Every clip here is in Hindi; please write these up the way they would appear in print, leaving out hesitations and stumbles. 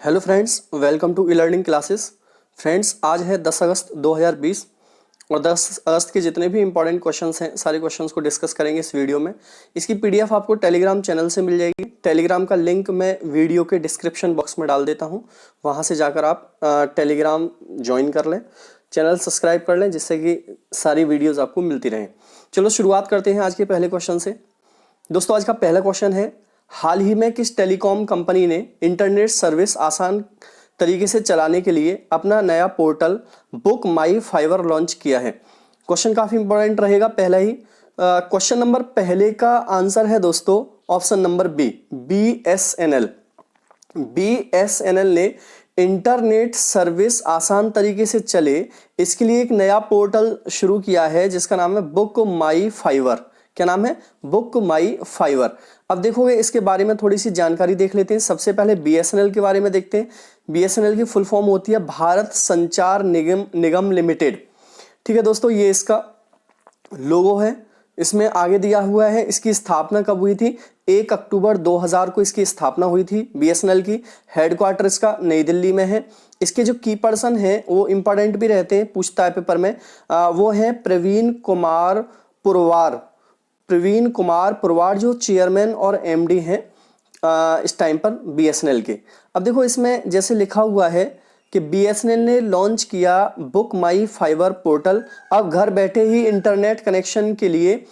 Hello friends, welcome to E learning classes. Friends, आज है 10 अगस्त 2020 और 10 अगस्त के जितने भी इंपॉर्टेंट क्वेश्चंस हैं सारे क्वेश्चंस को डिस्कस करेंगे इस वीडियो में। इसकी पीडीएफ आपको टेलीग्राम चैनल से मिल जाएगी। टेलीग्राम का लिंक मैं वीडियो के डिस्क्रिप्शन बॉक्स में डाल देता हूँ, वहाँ से जाकर आप टेलीग्राम ज्वाइन कर लें, चैनल सब्सक्राइब कर लें, जिससे कि सारी वीडियोज़ आपको मिलती रहें। चलो शुरुआत करते हैं आज के पहले क्वेश्चन से। दोस्तों, आज का पहला क्वेश्चन है, हाल ही में किस टेलीकॉम कंपनी ने इंटरनेट सर्विस आसान तरीके से चलाने के लिए अपना नया पोर्टल बुक माई फाइवर लॉन्च किया है। क्वेश्चन काफी इंपॉर्टेंट रहेगा। पहला ही क्वेश्चन नंबर पहले का आंसर है दोस्तों option number B, BSNL। BSNL ने इंटरनेट सर्विस आसान तरीके से चले इसके लिए एक नया पोर्टल शुरू किया है जिसका नाम है बुक माई फाइवर। क्या नाम है? बुक माई फाइवर। अब देखोगे इसके बारे में थोड़ी सी जानकारी देख लेते हैं। सबसे पहले BSNL के बारे में देखते हैं। BSNL की फुल फॉर्म होती है भारत संचार निगम लिमिटेड। ठीक है दोस्तों, ये इसका लोगो है। इसमें आगे दिया हुआ है इसकी स्थापना कब हुई थी। 1 अक्टूबर 2000 को इसकी स्थापना हुई थी। BSNL की हेडक्वार्टर इसका नई दिल्ली में है। इसके जो की पर्सन है वो इंपॉर्टेंट भी रहते हैं, पूछता है पेपर में। वो है प्रवीण कुमार पुरवार जो चेयरमैन और MD हैं इस टाइम पर BSNL के। अब देखो इसमें जैसे लिखा हुआ है कि BSNL ने लॉन्च किया बुक माई फाइवर पोर्टल। अब घर बैठे ही इंटरनेट कनेक्शन के लिए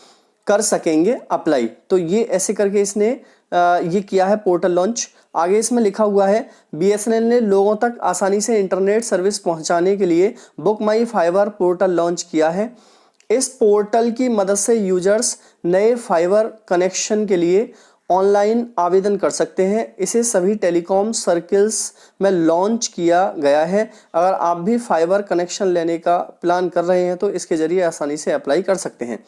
कर सकेंगे अप्लाई। तो ये ऐसे करके इसने ये किया है पोर्टल लॉन्च। आगे इसमें लिखा हुआ है BSNL ने लोगों तक आसानी से इंटरनेट सर्विस पहुंचाने के लिए बुक माई फाइवर पोर्टल लॉन्च किया है। इस पोर्टल की मदद से यूजर्स नए फाइबर कनेक्शन के लिए ऑनलाइन आवेदन कर सकते हैं। इसे सभी टेलीकॉम सर्किल्स में लॉन्च किया गया है। अगर आप भी फाइबर कनेक्शन लेने का प्लान कर रहे हैं तो इसके जरिए आसानी से अप्लाई कर सकते हैं।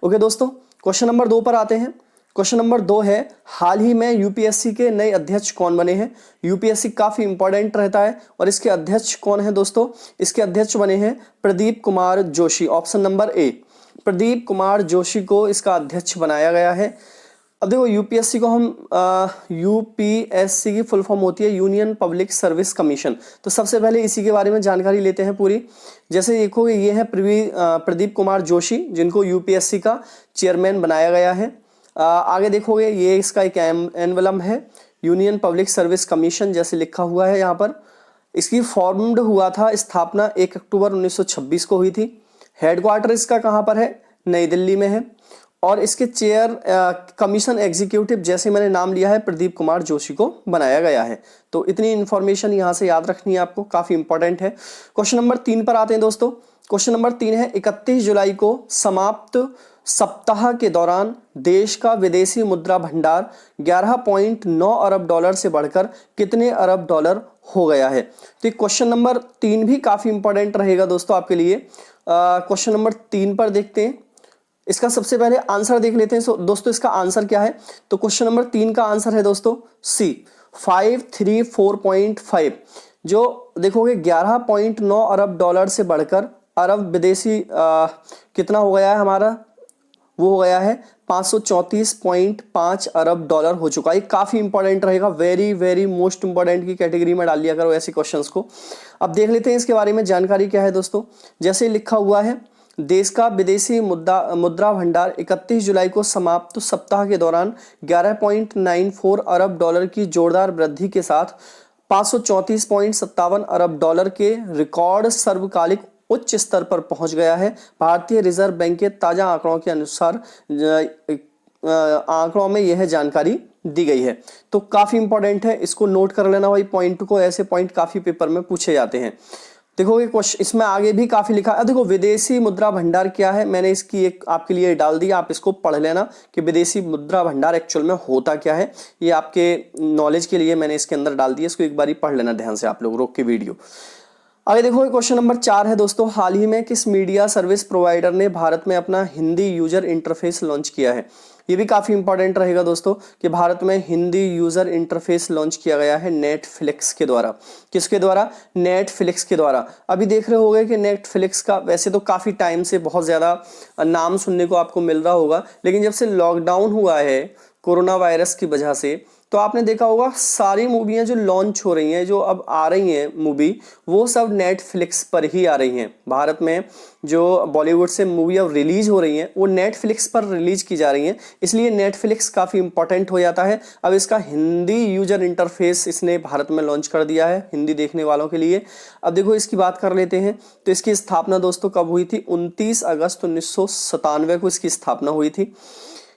ओके दोस्तों, क्वेश्चन नंबर 2 पर आते हैं। क्वेश्चन नंबर 2 है, हाल ही में UPSC के नए अध्यक्ष कौन बने हैं। UPSC काफी इंपॉर्टेंट रहता है और इसके अध्यक्ष कौन है दोस्तों। इसके अध्यक्ष बने हैं Pradeep Kumar Joshi. Option number A, Pradeep Kumar Joshi को इसका अध्यक्ष बनाया गया है। अब देखो UPSC को हम UPSC की फुल फॉर्म होती है यूनियन पब्लिक सर्विस कमीशन। तो सबसे पहले इसी के बारे में जानकारी लेते हैं पूरी। जैसे देखोगे ये है प्रदीप कुमार जोशी, जिनको UPSC का चेयरमैन बनाया गया है। आगे देखोगे ये इसका एक एनवलम है यूनियन पब्लिक सर्विस कमीशन, जैसे लिखा हुआ है यहाँ पर। इसकी फॉर्म्ड हुआ था, स्थापना 1 अक्टूबर 1926 को हुई थी। हेडक्वार्टर इसका कहाँ पर है? नई दिल्ली में है। और इसके चेयर कमीशन एग्जीक्यूटिव, जैसे मैंने नाम लिया है, प्रदीप कुमार जोशी को बनाया गया है। तो इतनी इंफॉर्मेशन यहाँ से याद रखनी है आपको, काफी इंपॉर्टेंट है। क्वेश्चन नंबर 3 पर आते हैं दोस्तों। क्वेश्चन नंबर 3 है, 31 जुलाई को समाप्त सप्ताह के दौरान देश का विदेशी मुद्रा भंडार 11.9 अरब डॉलर से बढ़कर कितने अरब डॉलर हो गया है। तो क्वेश्चन नंबर 3 भी काफी इंपॉर्टेंट रहेगा दोस्तों आपके लिए। क्वेश्चन नंबर 3 पर देखते हैं। इसका सबसे पहले आंसर देख लेते हैं। दोस्तों इसका आंसर क्या है? तो क्वेश्चन नंबर 3 का आंसर है दोस्तों C, 534.5। जो देखोगे 11.9 अरब डॉलर से बढ़कर अरब विदेशी कितना हो गया है हमारा, वो हो गया है 534.5 अरब डॉलर हो चुका है। काफी इंपॉर्टेंट रहेगा, वेरी वेरी मोस्ट इंपॉर्टेंट की कैटेगरी में डाल लिया करो ऐसे क्वेश्चंस को। अब देख लेते हैं इसके बारे में जानकारी क्या है दोस्तों। जैसे लिखा हुआ है, देश का विदेशी मुद्रा भंडार 31 जुलाई को समाप्त सप्ताह के दौरान 11.94 अरब डॉलर की जोरदार वृद्धि के साथ 534.57 अरब डॉलर के रिकॉर्ड सर्वकालिक उच्च स्तर पर पहुंच गया है। भारतीय रिजर्व बैंक के ताजा आंकड़ों के अनुसार आंकड़ों में यह जानकारी दी गई है। तो काफी इंपॉर्टेंट है, इसको नोट कर लेना भाई पॉइंट को। ऐसे पॉइंट काफी पेपर में पूछे जाते हैं। देखोगे क्वेश्चन इसमें आगे भी काफी लिखा है। देखो विदेशी मुद्रा भंडार क्या है, मैंने इसकी एक आपके लिए डाल दिया, आप इसको पढ़ लेना कि विदेशी मुद्रा भंडार एक्चुअल में होता क्या है। ये आपके नॉलेज के लिए मैंने इसके अंदर डाल दिया, इसको एक बार पढ़ लेना ध्यान से आप लोग, रोक के वीडियो। आगे देखो क्वेश्चन नंबर 4 है दोस्तों, हाल ही में किस मीडिया सर्विस प्रोवाइडर ने भारत में अपना हिंदी यूजर इंटरफेस लॉन्च किया है। ये भी काफी इंपॉर्टेंट रहेगा दोस्तों कि भारत में हिंदी यूजर इंटरफेस लॉन्च किया गया है नेटफ्लिक्स के द्वारा। किसके द्वारा? नेटफ्लिक्स के द्वारा। अभी देख रहे होंगे कि नेटफ्लिक्स का वैसे तो काफी टाइम से बहुत ज्यादा नाम सुनने को आपको मिल रहा होगा, लेकिन जब से लॉकडाउन हुआ है कोरोना वायरस की वजह से, तो आपने देखा होगा सारी मूवियाँ जो लॉन्च हो रही हैं, जो अब आ रही हैं मूवी, वो सब नेटफ्लिक्स पर ही आ रही हैं। भारत में जो बॉलीवुड से मूवी अब रिलीज हो रही हैं वो नेटफ्लिक्स पर रिलीज की जा रही हैं, इसलिए नेटफ्लिक्स काफ़ी इंपॉर्टेंट हो जाता है। अब इसका हिंदी यूजर इंटरफेस इसने भारत में लॉन्च कर दिया है हिंदी देखने वालों के लिए। अब देखो इसकी बात कर लेते हैं। तो इसकी स्थापना दोस्तों कब हुई थी? 29 अगस्त 1997 को इसकी स्थापना हुई थी।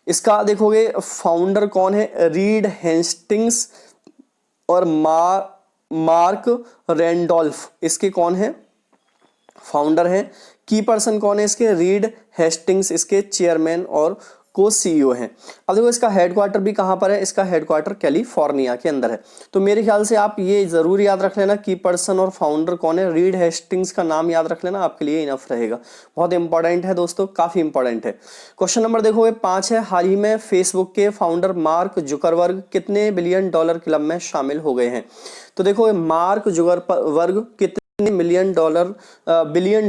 इसका देखोगे फाउंडर कौन है? रीड हेस्टिंग्स और मार्क रेंडोल्फ इसके कौन है? फाउंडर हैं। की पर्सन कौन है इसके? रीड हेस्टिंग्स इसके चेयरमैन और को सीईओ हैं। अब देखो इसका हेडक्वार्टर भी कहाँ पर है? इसका हेडक्वार्टर कैलिफोर्निया के अंदर है। तो मेरे ख्याल से आप ये जरूर याद रख लेना की पर्सन और फाउंडर कौन है। रीड हेस्टिंग्स का नाम याद रख लेना, आपके लिए इनफ रहेगा। बहुत इंपॉर्टेंट है दोस्तों, काफी इंपॉर्टेंट है। क्वेश्चन नंबर देखोगे 5 है। हाल ही में फेसबुक के फाउंडर मार्क जुकरबर्ग कितने बिलियन डॉलर क्लब में शामिल हो गए हैं? तो देखो मार्क जुकरबर्ग कितने बिलियन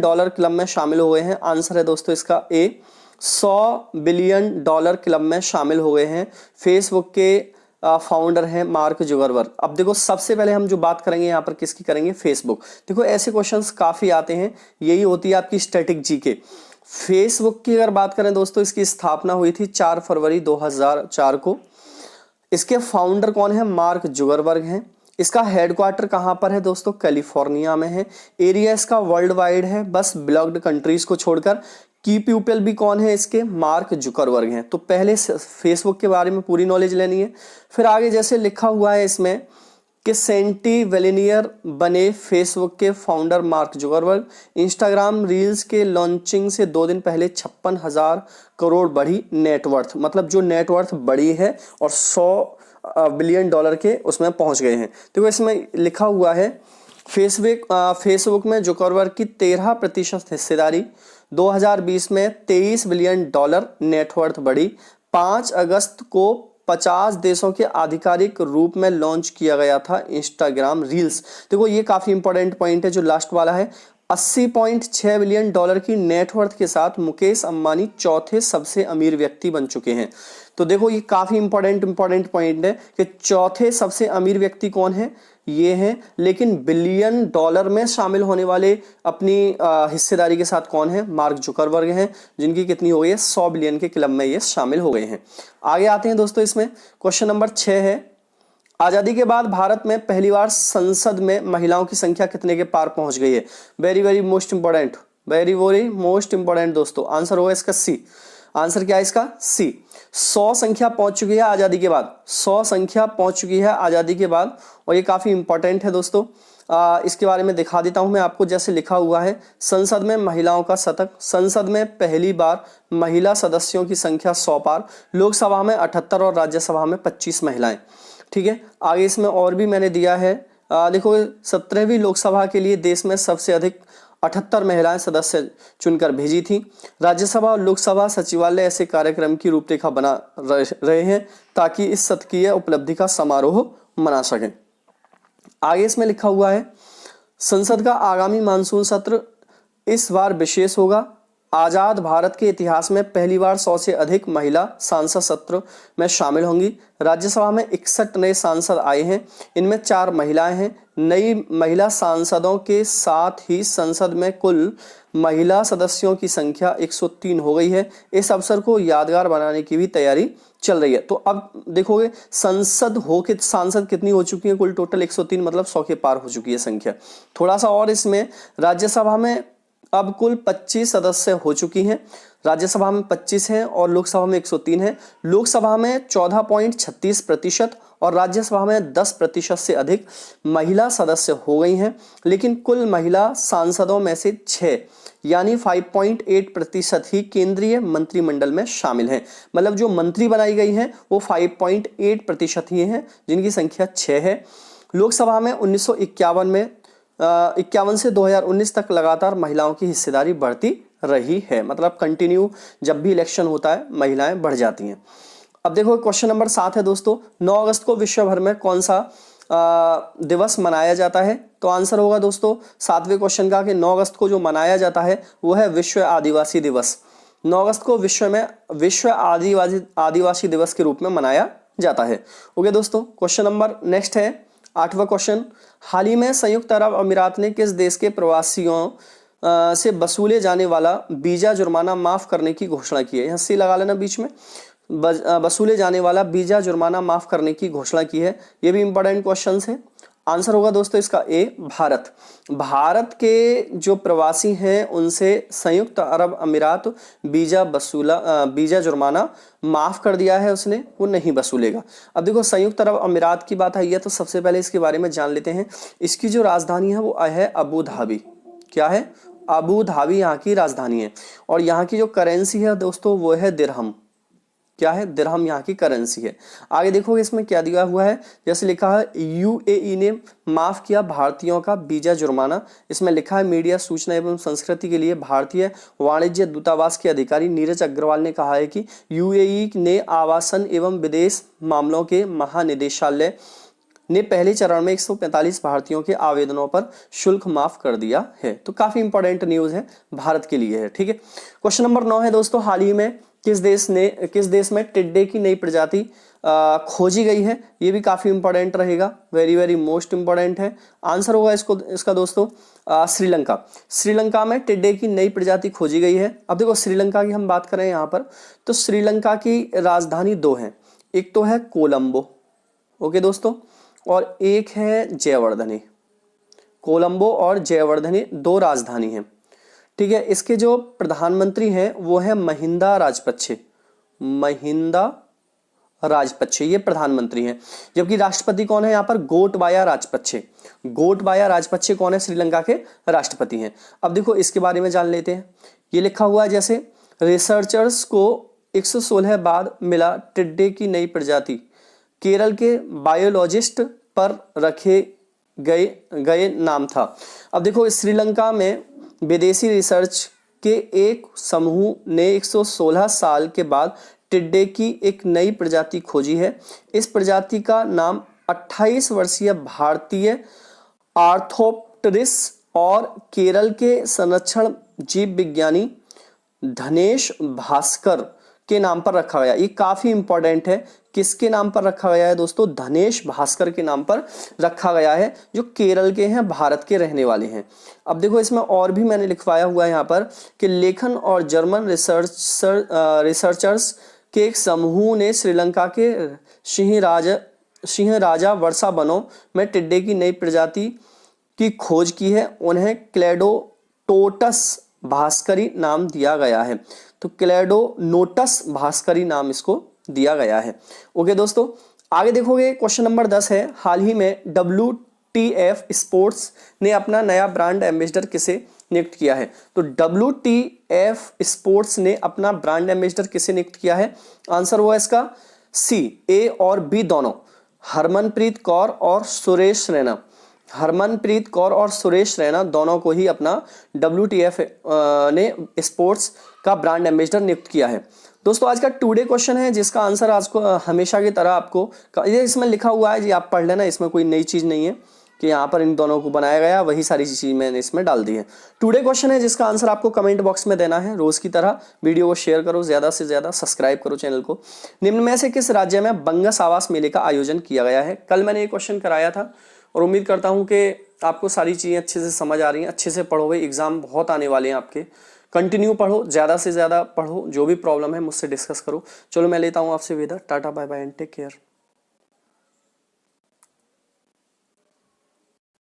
डॉलर क्लब में शामिल हुए हैं? आंसर है दोस्तों इसका ए, 100 बिलियन डॉलर क्लब में शामिल हो गए हैं। फेसबुक के फाउंडर हैं मार्क जुकरबर्ग। अब देखो सबसे पहले हम जो बात करेंगे यहाँ पर किसकी करेंगे? फेसबुक। देखो ऐसे क्वेश्चंस काफी आते हैं, यही होती है आपकी स्टैटिक जीके। फेसबुक की अगर बात करें दोस्तों, इसकी स्थापना हुई थी 4 फरवरी 2004 को। इसके फाउंडर कौन है? मार्क जुकरबर्ग हैं। इसका हेडक्वार्टर कहां पर है दोस्तों? कैलिफोर्निया में है। एरिया इसका वर्ल्ड वाइड है, बस ब्लॉक्ड कंट्रीज को छोड़कर। की पीपल भी कौन है इसके? मार्क जुकरबर्ग हैं। तो पहले फेसबुक के बारे में पूरी नॉलेज लेनी है। फिर आगे जैसे लिखा हुआ है इसमें कि सेंटी वेलिनियर बने फेसबुक के founder mark Zuckerberg. Instagram reels के लॉन्चिंग से 2 दिन पहले 56,000 करोड़ बढ़ी नेटवर्थ, मतलब जो नेटवर्थ बढ़ी है और 100 बिलियन डॉलर के उसमें पहुंच गए हैं। तो इसमें लिखा हुआ है फेसबुक में जुकरबर्ग की 13% हिस्सेदारी, 2020 में 23 बिलियन डॉलर नेटवर्थ बढ़ी। 5 अगस्त को 50 देशों के आधिकारिक रूप में लॉन्च किया गया था इंस्टाग्राम रील्स। देखो ये काफी इंपॉर्टेंट पॉइंट है जो लास्ट वाला है। 80.6 बिलियन डॉलर की नेटवर्थ के साथ मुकेश अंबानी चौथे सबसे अमीर व्यक्ति बन चुके हैं। तो देखो ये काफी इंपॉर्टेंट पॉइंट है कि चौथे सबसे अमीर व्यक्ति कौन है? ये हैं। लेकिन बिलियन डॉलर में शामिल होने वाले अपनी हिस्सेदारी के साथ कौन है? मार्क जुकरबर्ग हैं, जिनकी कितनी हो गई है? 100 बिलियन के क्लब में ये शामिल हो गए हैं। आगे आते हैं दोस्तों, इसमें क्वेश्चन नंबर 6 है। आजादी के बाद भारत में पहली बार संसद में महिलाओं की संख्या कितने के पार पहुंच गई है? वेरी मोस्ट इंपॉर्टेंट दोस्तों। आंसर होगा इसका सी। आंसर क्या है इसका? सी। 100 संख्या पहुंच चुकी है आजादी के बाद। 100 संख्या पहुंच चुकी है आजादी के बाद, और ये काफी इंपॉर्टेंट है दोस्तों। इसके बारे में दिखा देता हूं मैं आपको। जैसे लिखा हुआ है, संसद में महिलाओं का शतक। संसद में पहली बार महिला सदस्यों की संख्या 100 पार। लोकसभा में 78 और राज्यसभा में 25 महिलाएं। ठीक है, आगे इसमें और भी मैंने दिया है। देखो 17वीं लोकसभा के लिए देश में सबसे अधिक 78 महिलाएं सदस्य चुनकर भेजी थी। राज्यसभा और लोकसभा सचिवालय ऐसे कार्यक्रम की रूपरेखा बना रहे हैं ताकि इस शतकीय उपलब्धि का समारोह मना सकें। आगे इसमें लिखा हुआ है, संसद का आगामी मानसून सत्र इस बार विशेष होगा। आजाद भारत के इतिहास में पहली बार 100 से अधिक महिला सांसद सत्र में शामिल होंगी। राज्यसभा में 61 नए सांसद आए हैं, इनमें 4 महिलाएं हैं। नई महिला सांसदों के साथ ही संसद में कुल महिला सदस्यों की संख्या 103 हो गई है। इस अवसर को यादगार बनाने की भी तैयारी चल रही है। तो अब देखोगे सांसद कितनी हो चुकी है? कुल टोटल 103, मतलब 100 के पार हो चुकी है संख्या। थोड़ा सा और इसमें, राज्यसभा में अब कुल 25 सदस्य हो चुकी हैं। राज्यसभा में 25 हैं और लोकसभा में 103 है। लोकसभा में 14.36% और राज्यसभा में 10% से अधिक महिला सदस्य हो गई हैं। लेकिन कुल महिला सांसदों में से 6 यानी 5.8% ही केंद्रीय मंत्रिमंडल में शामिल हैं। मतलब जो मंत्री बनाई गई हैं वो 5.8% ही हैं, जिनकी संख्या 6 है। लोकसभा में 1951 से 2019 तक लगातार महिलाओं की हिस्सेदारी बढ़ती रही है। मतलब कंटिन्यू जब भी इलेक्शन होता है महिलाएं बढ़ जाती हैं। अब देखो क्वेश्चन नंबर 7 है दोस्तों, 9 अगस्त को विश्व भर में कौन सा दिवस मनाया जाता है? तो आंसर होगा दोस्तों 7वें क्वेश्चन का कि 9 अगस्त को जो मनाया जाता है वो है विश्व आदिवासी दिवस। 9 अगस्त को विश्व आदिवासी दिवस के रूप में मनाया जाता है। ओके दोस्तों, क्वेश्चन नंबर नेक्स्ट है 8वां क्वेश्चन। हाल ही में संयुक्त अरब अमीरात ने किस देश के प्रवासियों से वसूले जाने वाला वीजा जुर्माना माफ करने की घोषणा की है? यहाँ सी लगा लेना बीच में, वसूले जाने वाला वीजा जुर्माना माफ करने की घोषणा की है। ये भी इंपॉर्टेंट क्वेश्चन है। आंसर होगा दोस्तों इसका ए, भारत। भारत के जो प्रवासी हैं उनसे संयुक्त अरब अमीरात वीजा जुर्माना माफ कर दिया है उसने, वो नहीं वसूलेगा। अब देखो संयुक्त अरब अमीरात की बात आई है तो सबसे पहले इसके बारे में जान लेते हैं। इसकी जो राजधानी है वो है अबू धाबी। क्या है? अबू धाबी यहाँ की राजधानी है। और यहाँ की जो करेंसी है दोस्तों वो है दिरहम। क्या है? दिरहम यहाँ की करेंसी है। आगे देखोगे इसमें क्या दिया हुआ है, जैसे लिखा है यूएई ने माफ किया भारतीयों का वीजा जुर्माना। इसमें लिखा है मीडिया सूचना एवं संस्कृति के लिए भारतीय वाणिज्य दूतावास के अधिकारी नीरज अग्रवाल ने कहा है कि यूएई ने आवासन एवं विदेश मामलों के महानिदेशालय ने पहले चरण में 145 भारतीयों के आवेदनों पर शुल्क माफ कर दिया है। तो काफी इंपॉर्टेंट न्यूज है, भारत के लिए है। ठीक है, क्वेश्चन नंबर 9 है दोस्तों। हाल ही में किस देश में टिड्डे की नई प्रजाति खोजी गई है? ये भी काफी इंपॉर्टेंट रहेगा, वेरी वेरी मोस्ट इंपॉर्टेंट है। आंसर होगा इसका दोस्तों श्रीलंका। श्रीलंका में टिड्डे की नई प्रजाति खोजी गई है। अब देखो श्रीलंका की हम बात करें यहाँ पर, तो श्रीलंका की राजधानी 2 है, एक तो है कोलंबो, ओके दोस्तों, और एक है जयवर्धने। कोलंबो और जयवर्धने 2 राजधानी हैं। ठीक है, इसके जो प्रधानमंत्री हैं वो है महिंदा राजपक्षे। महिंदा राजपक्षे ये प्रधानमंत्री हैं, जबकि राष्ट्रपति कौन है यहाँ पर? गोटबाया राजपक्षे। गोटबाया राजपक्षे कौन है? श्रीलंका के राष्ट्रपति हैं। अब देखो इसके बारे में जान लेते हैं। ये लिखा हुआ है जैसे रिसर्चर्स को 116 बाद मिला टिड्डे की नई प्रजाति, केरल के बायोलॉजिस्ट पर रखे गए नाम था। अब देखो श्रीलंका में विदेशी रिसर्च के एक समूह ने 116 साल के बाद टिड्डे की एक नई प्रजाति खोजी है। इस प्रजाति का नाम 28 वर्षीय भारतीय आर्थोप्टेरिस और केरल के संरक्षण जीव विज्ञानी धनेश भास्कर के नाम पर रखा गया। ये काफी इंपॉर्टेंट है, किसके नाम पर रखा गया है दोस्तों? धनेश भास्कर के नाम पर रखा गया है, जो केरल के हैं, भारत के रहने वाले हैं। अब देखो इसमें और भी मैंने लिखवाया हुआ है यहाँ पर कि लेखन और जर्मन रिसर्चर्स के एक समूह ने श्रीलंका के सिंह राजा वर्षा वनों में टिड्डे की नई प्रजाति की खोज की है। उन्हें क्लेडोटोटस भास्करी नाम दिया गया है। तो क्लेडोनोटस भास्करी नाम इसको दिया गया है। ओके दोस्तों, आगे देखोगे क्वेश्चन नंबर 10 है। हाल ही में WTF स्पोर्ट्स ने अपना नया ब्रांड एम्बेसडर किसे नियुक्त किया है? तो WTF स्पोर्ट्स ने अपना ब्रांड एम्बेसडर किसे नियुक्त किया है? आंसर हुआ इसका सी, ए और बी दोनों, हरमनप्रीत कौर और सुरेश रैना। हरमनप्रीत कौर और सुरेश रैना दोनों को ही अपना WTF ने स्पोर्ट्स का ब्रांड एम्बेसडर नियुक्त किया है। दोस्तों आज का टुडे क्वेश्चन है जिसका आंसर आज को हमेशा की तरह आपको ये इसमें लिखा हुआ है जी, आप पढ़ लेना, इसमें कोई नई चीज़ नहीं है कि यहाँ पर इन दोनों को बनाया गया, वही सारी चीज़ मैंने इसमें डाल दी है। टुडे क्वेश्चन है जिसका आंसर आपको कमेंट बॉक्स में देना है। रोज़ की तरह वीडियो को शेयर करो, ज़्यादा से ज़्यादा सब्सक्राइब करो चैनल को। निम्न में से किस राज्य में बंगस आवास मेले का आयोजन किया गया है? कल मैंने ये क्वेश्चन कराया था और उम्मीद करता हूँ कि आपको सारी चीज़ें अच्छे से समझ आ रही हैं। अच्छे से पढ़ो भाई, एग्जाम बहुत आने वाले हैं आपके। कंटिन्यू पढ़ो, ज़्यादा से ज़्यादा पढ़ो, जो भी प्रॉब्लम है मुझसे डिस्कस करो। चलो मैं लेता हूँ आपसे विदा, tata bye bye and take care.